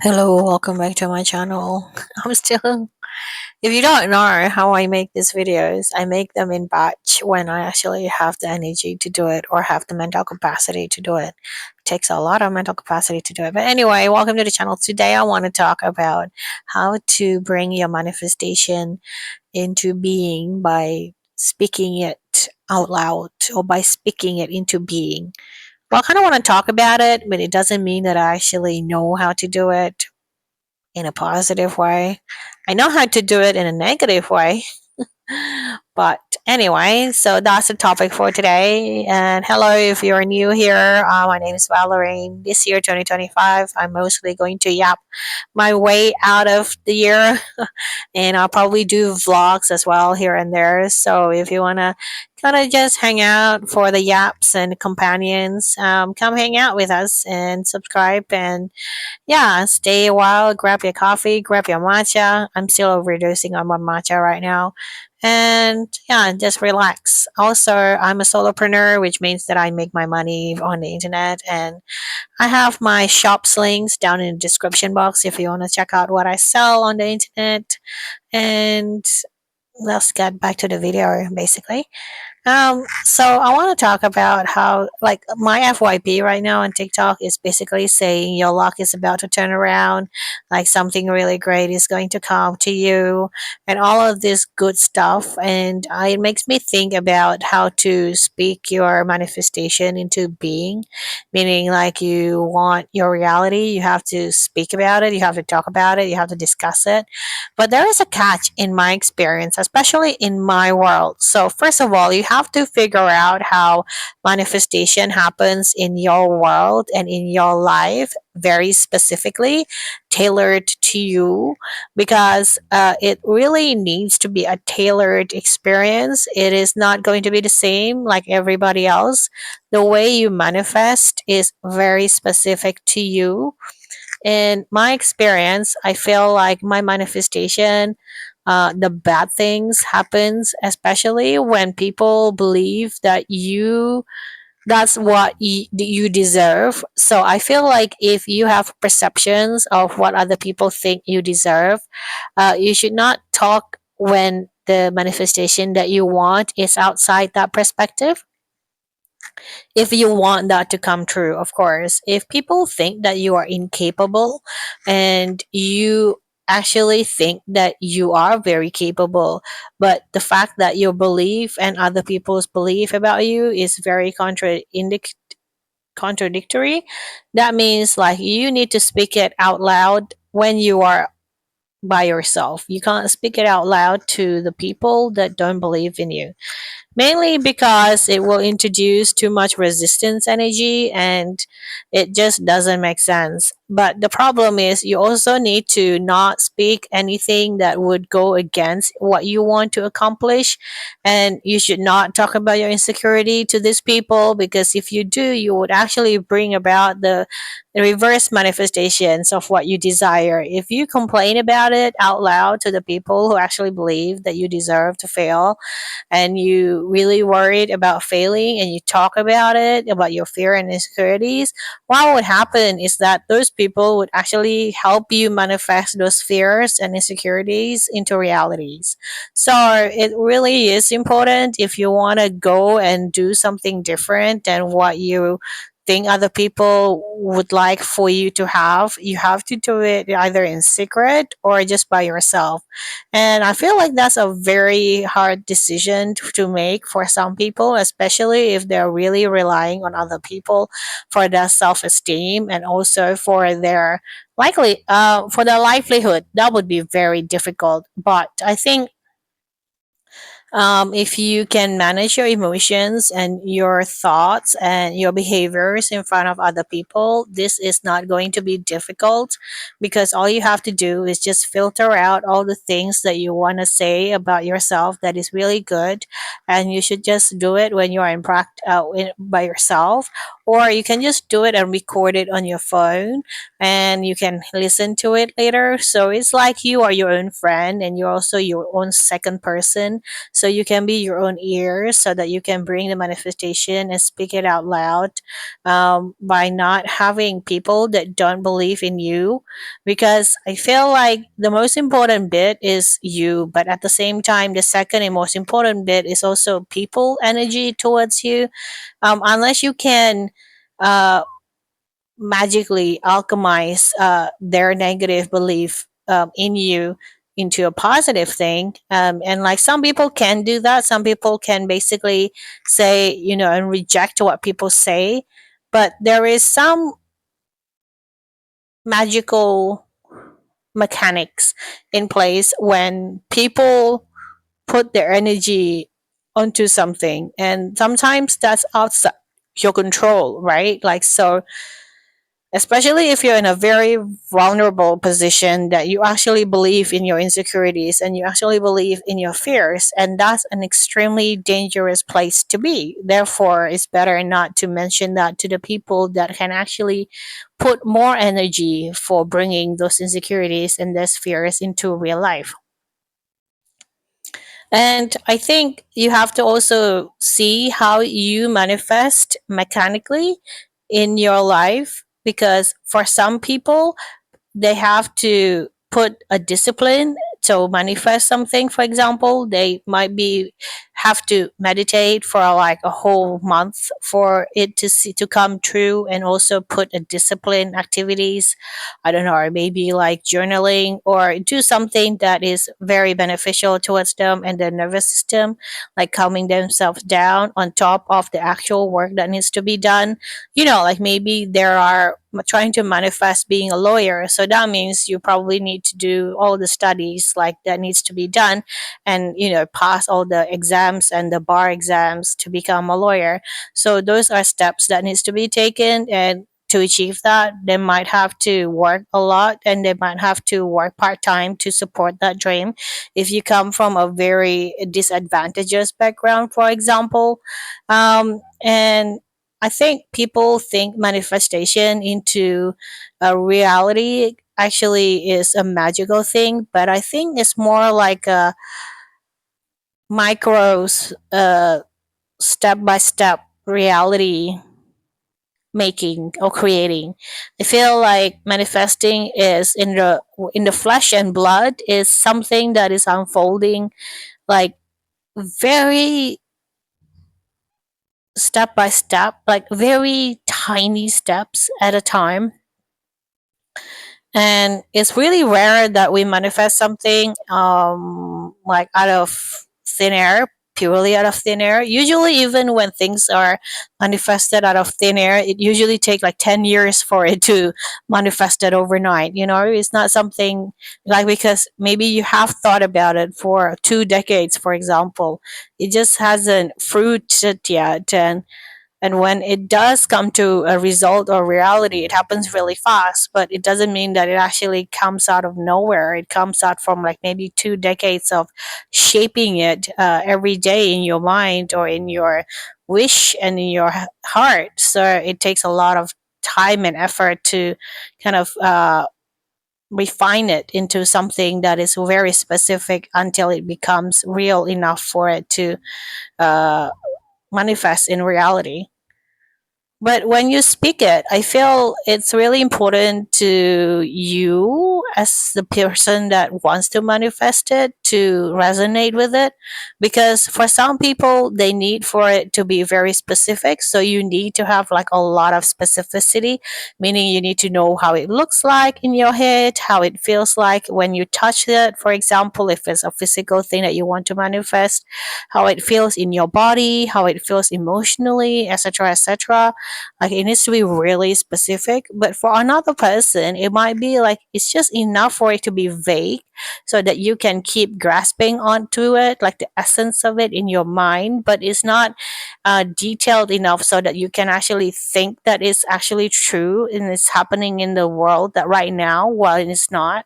Hello, welcome back to my channel. I'm still, if you don't know how I make these videos, I make them in batch when I actually have the energy to do it or have the mental capacity to do it. It takes a lot of mental capacity to do it. But anyway, welcome to the channel. Today I want to talk about how to bring your manifestation into being by speaking it out loud or by speaking it into being. Well, I kind of want to talk about it, but it doesn't mean that I actually know how to do it in a positive way. I know how to do it in a negative way. But anyway, so that's the topic for today. And hello, if you're new here, my name is Valourine. This year, 2025, I'm mostly going to yap my way out of the year. And I'll probably do vlogs as well here and there. So if you want to kind of just hang out for the yaps and companions, come hang out with us and subscribe and yeah, stay a while, grab your coffee, grab your matcha. I'm still overdosing on my matcha right now. And yeah, just relax. Also, I'm a solopreneur, which means that I make my money on the internet. And I have my shop's links down in the description box if you want to check out what I sell on the internet. And let's get back to the video basically. So I want to talk about how, like, my FYP right now on TikTok is basically saying your luck is about to turn around, like something really great is going to come to you, and all of this good stuff. And it makes me think about how to speak your manifestation into being, meaning like you want your reality, you have to speak about it, you have to talk about it, you have to discuss it. But there is a catch in my experience, especially in my world. So, first of all, you have to figure out how manifestation happens in your world and in your life, very specifically tailored to you, because it really needs to be a tailored experience. It is not going to be the same like everybody else. The way you manifest is very specific to you. In my experience, I feel like my manifestation, the bad things happens especially when people believe that that's what you deserve. So I feel like if you have perceptions of what other people think you deserve, you should not talk when the manifestation that you want is outside that perspective. If you want that to come true, of course. If people think that you are incapable and you actually think that you are very capable, but the fact that your belief and other people's belief about you is very contradictory, that means like you need to speak it out loud when you are by yourself. You can't speak it out loud to the people that don't believe in you, mainly because it will introduce too much resistance energy and it just doesn't make sense. But the problem is you also need to not speak anything that would go against what you want to accomplish, and you should not talk about your insecurity to these people, because if you do, you would actually bring about the reverse manifestations of what you desire. If you complain about it out loud to the people who actually believe that you deserve to fail, and you really worried about failing and you talk about it, about your fear and insecurities, what would happen is that those people would actually help you manifest those fears and insecurities into realities. So it really is important, if you want to go and do something different than what you think other people would like for you to have, you have to do it either in secret or just by yourself. And I feel like that's a very hard decision to make for some people, especially if they're really relying on other people for their self esteem and also for their for their livelihood. That would be very difficult. But I think if you can manage your emotions and your thoughts and your behaviors in front of other people, this is not going to be difficult, because all you have to do is just filter out all the things that you want to say about yourself that is really good, and you should just do it when you are by yourself, or you can just do it and record it on your phone and you can listen to it later. So it's like you are your own friend and you're also your own second person, so you can be your own ears, so that you can bring the manifestation and speak it out loud, by not having people that don't believe in you. Because I feel like the most important bit is you, but at the same time, the second and most important bit is also people energy towards you. Unless you can uh, magically alchemize their negative belief in you into a positive thing. And like some people can do that, some people can basically say, and reject what people say. But there is some magical mechanics in place when people put their energy onto something, and sometimes that's outside your control, right? Like, so especially if you're in a very vulnerable position, that you actually believe in your insecurities and you actually believe in your fears, and that's an extremely dangerous place to be. Therefore, it's better not to mention that to the people that can actually put more energy for bringing those insecurities and those fears into real life. And I think you have to also see how you manifest mechanically in your life, because for some people, they have to put a discipline to manifest something. For example, they might be have to meditate for like a whole month for it to come true, and also put a discipline activities. I don't know, or maybe like journaling, or do something that is very beneficial towards them and their nervous system, like calming themselves down on top of the actual work that needs to be done. Like maybe there are trying to manifest being a lawyer, so that means you probably need to do all the studies like that needs to be done, and pass all the exams and the bar exams to become a lawyer. So those are steps that needs to be taken, and to achieve that, they might have to work a lot, and they might have to work part-time to support that dream. If you come from a very disadvantageous background, for example, and I think people think manifestation into a reality actually is a magical thing, but I think it's more like a micro, step by step reality making or creating. I feel like manifesting is in the flesh and blood, is something that is unfolding like very step by step, like very tiny steps at a time. And it's really rare that we manifest something like out of thin air, purely out of thin air. Usually, even when things are manifested out of thin air, it usually takes like 10 years for it to manifest it overnight. It's not something like, because maybe you have thought about it for 2 decades, for example. It just hasn't fruited yet. And when it does come to a result or reality, it happens really fast, but it doesn't mean that it actually comes out of nowhere. It comes out from like maybe 2 decades of shaping it every day in your mind or in your wish and in your heart. So it takes a lot of time and effort to kind of refine it into something that is very specific until it becomes real enough for it to uh, manifest in reality. But when you speak it, I feel it's really important to you as the person that wants to manifest it to resonate with it. Because for some people, they need for it to be very specific. So you need to have like a lot of specificity, meaning you need to know how it looks like in your head, how it feels like when you touch it. For example, if it's a physical thing that you want to manifest, how it feels in your body, how it feels emotionally, etc., etc. Like it needs to be really specific. But for another person, it might be like it's just enough for it to be vague, so that you can keep grasping onto it, like the essence of it in your mind, but it's not detailed enough so that you can actually think that it's actually true and it's happening in the world that right now, while it's not.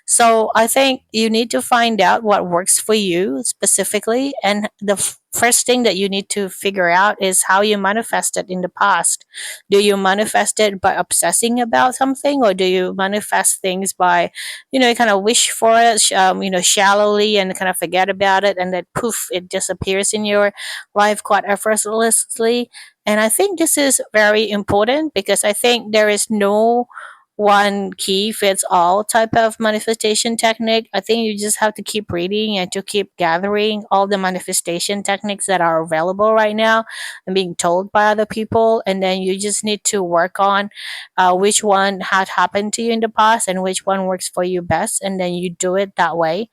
So I think you need to find out what works for you specifically, and the first thing that you need to figure out is how you manifested in the past. Do you manifest it by obsessing about something, or do you manifest things by, kind of wish for it, shallowly and kind of forget about it, and then poof, it disappears in your life quite effortlessly. And I think this is very important because I think there is no one key fits all type of manifestation technique. I think you just have to keep reading and to keep gathering all the manifestation techniques that are available right now and being told by other people. And then you just need to work on which one had happened to you in the past and which one works for you best. And then you do it that way,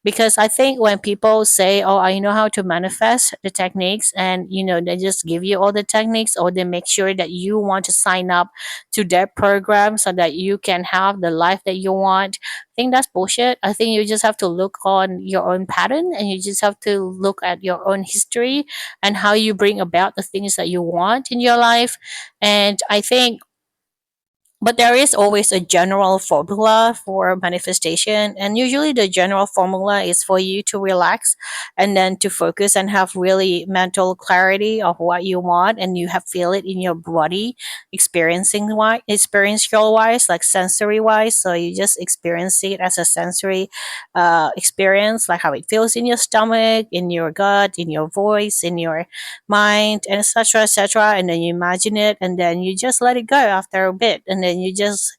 because I think when people say, "Oh, I know how to manifest the techniques," and they just give you all the techniques, or they make sure that you want to sign up to their program so that you can have the life that you want. I think that's bullshit. I think you just have to look on your own pattern, and you just have to look at your own history and how you bring about the things that you want in your life. And I think, but there is always a general formula for manifestation, and usually the general formula is for you to relax and then to focus and have really mental clarity of what you want, and you have feel it in your body, experiential wise, like sensory wise. So you just experience it as a sensory experience, like how it feels in your stomach, in your gut, in your voice, in your mind, and etc., etc. And then you imagine it, and then you just let it go after a bit, and then you just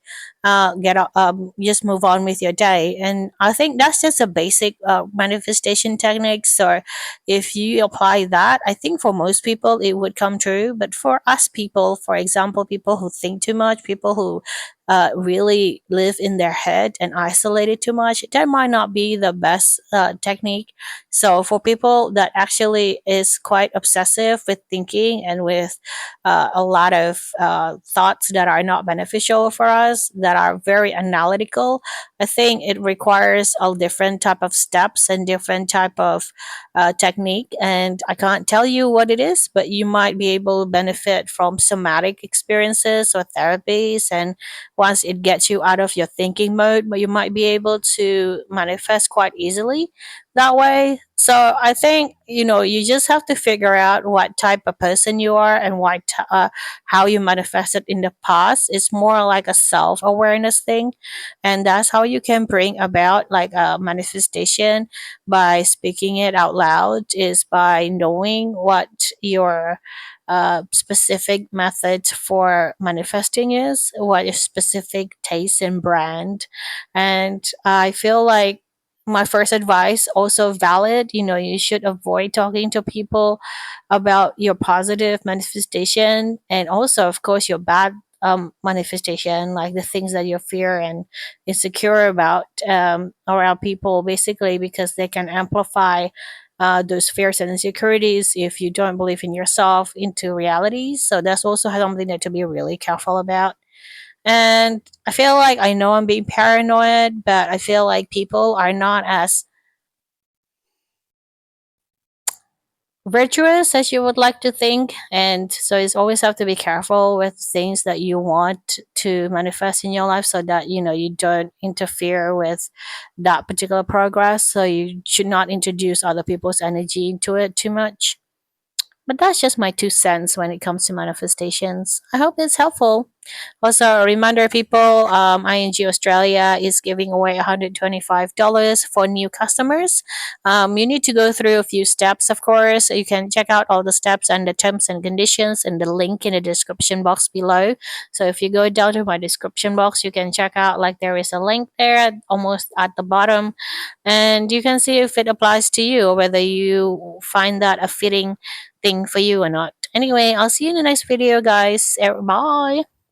just move on with your day. And I think that's just a basic manifestation technique. So if you apply that, I think for most people it would come true. But for us people, for example, people who think too much, people who really live in their head and isolated too much, that might not be the best technique. So for people that actually is quite obsessive with thinking and with a lot of thoughts that are not beneficial for us, that are very analytical, I think it requires a different type of steps and different type of technique. And I can't tell you what it is, but you might be able to benefit from somatic experiences or therapies. And once it gets you out of your thinking mode, but you might be able to manifest quite easily that way. So I think you just have to figure out what type of person you are and how you manifested in the past. It's more like a self awareness thing, and that's how you can bring about like a manifestation by speaking it out loud. Is by knowing what your specific method for manifesting is, what your specific taste and brand. And I feel like my first advice also valid. You should avoid talking to people about your positive manifestation, and also of course your bad manifestation, like the things that you fear and insecure about around people, basically because they can amplify those fears and insecurities if you don't believe in yourself into reality. So that's also something that to be really careful about. And I feel like, I know I'm being paranoid, but I feel like people are not as virtuous as you would like to think. And so it's always have to be careful with things that you want to manifest in your life, so that you don't interfere with that particular progress. So you should not introduce other people's energy into it too much. But that's just my 2 cents when it comes to manifestations. I hope it's helpful. Also, a reminder, people, ING Australia is giving away $125 for new customers. You need to go through a few steps, of course. You can check out all the steps and the terms and conditions in the link in the description box below. So if you go down to my description box, you can check out, like, there is a link there almost at the bottom, and you can see if it applies to you, or whether you find that a fitting thing for you or not. Anyway, I'll see you in the next video, guys. Bye.